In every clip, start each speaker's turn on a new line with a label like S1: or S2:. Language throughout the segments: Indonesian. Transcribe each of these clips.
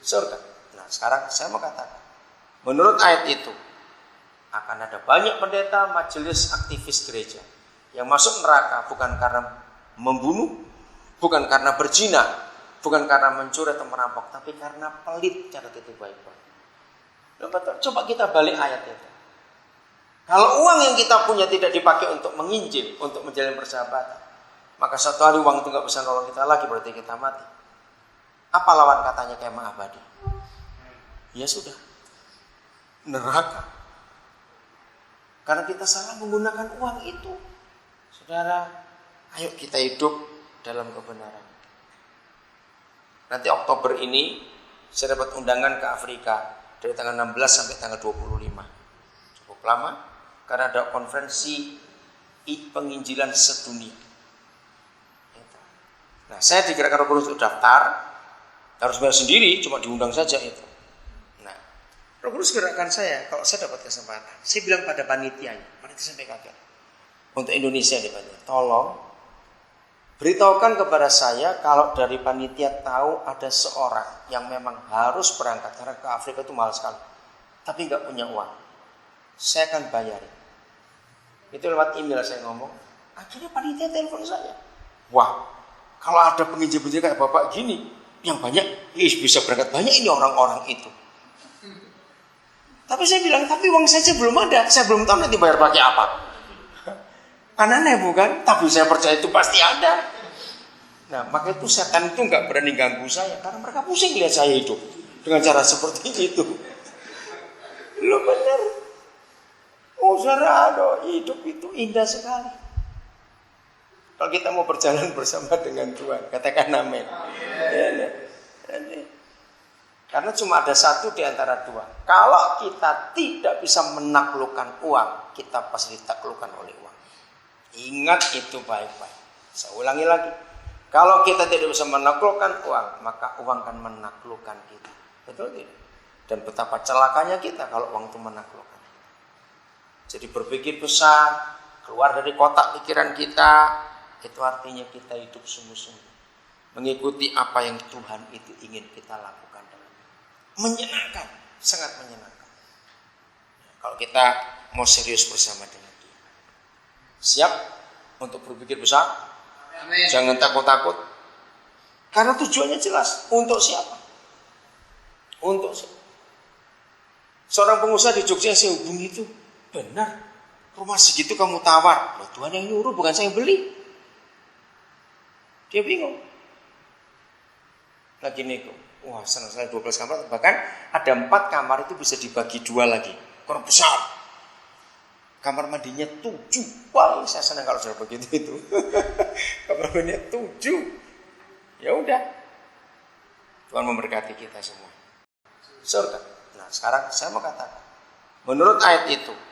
S1: surga. Nah sekarang saya mau katakan, menurut ayat itu akan ada banyak pendeta, majelis, aktivis gereja yang masuk neraka bukan karena membunuh, bukan karena berzina, bukan karena mencuri atau merampok, tapi karena pelit. Catat itu baik-baik. Coba kita balik ayat itu. Kalau uang yang kita punya tidak dipakai untuk menginjil, untuk menjalin persahabatan, maka satu hari uang itu nggak bisa nolong kita lagi, berarti kita mati. Apa lawan katanya kemah abadi? Ya sudah, neraka. Karena kita salah menggunakan uang itu. Saudara, ayo kita hidup dalam kebenaran. Nanti Oktober ini saya dapat undangan ke Afrika dari tanggal 16 sampai tanggal 25. Cukup lama karena ada konferensi penginjilan sedunia. Nah, saya di Gerakan Roh Kudus untuk daftar, harus bayar sendiri, cuma diundang saja itu. Nah, Roh Kudus gerakan saya, kalau saya dapat kesempatan, saya bilang pada panitianya, panitia sampai kaget. Untuk Indonesia nih Pak, tolong beritahukan kepada saya kalau dari panitia tahu ada seorang yang memang harus berangkat karena ke Afrika itu mahal sekali, tapi nggak punya uang, saya akan bayarin. Itu lewat email saya ngomong. Akhirnya panitia telepon saya. Wah, kalau ada penginjil-penginjil kayak bapak gini, yang banyak, bisa berangkat banyak ini orang-orang itu. Tapi saya bilang, tapi uang saja belum ada, saya belum tahu nanti bayar pakai apa. Kan aneh bukan? Tapi saya percaya itu pasti ada. Nah, maka itu setan itu nggak berani ganggu saya, karena mereka pusing lihat saya hidup dengan cara seperti itu. Lo bener. Oh saudara, hidup itu indah sekali. Kalau kita mau berjalan bersama dengan Tuhan, katakan amin. Karena cuma ada satu di antara dua. Kalau kita tidak bisa menaklukkan uang, kita pasti ditaklukkan oleh uang. Ingat itu baik-baik. Saya ulangi lagi. Kalau kita tidak bisa menaklukkan uang, maka uang akan menaklukkan kita. Betul tidak? Dan betapa celakanya kita kalau uang itu menaklukkan. Jadi berpikir besar, keluar dari kotak pikiran kita, itu artinya kita hidup sungguh-sungguh. Mengikuti apa yang Tuhan itu ingin kita lakukan. Menyenangkan, sangat menyenangkan. Kalau kita mau serius bersama dengan Dia. Siap untuk berpikir besar? Amin. Jangan takut-takut. Karena tujuannya jelas. Untuk siapa? Untuk siapa? Seorang pengusaha di Jogja saya hubungi itu. Benar, rumah segitu kamu tawar. Loh, Tuhan yang nyuruh, bukan saya yang beli. Dia bingung. Lagi nego. Wah, senang sekali 12 kamar. Bahkan ada 4 kamar itu bisa dibagi 2 lagi. Kurang besar. Kamar mandinya 7. Wah, saya senang kalau sudah begitu itu. Kamar mandinya 7. Ya udah. Tuhan memberkati kita semua. Surga. Nah, sekarang saya mau katakan. Menurut ayat itu,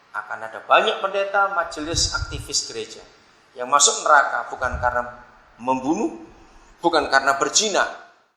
S1: akan ada banyak pendeta, majelis, aktivis gereja yang masuk neraka bukan karena membunuh, bukan karena berzina,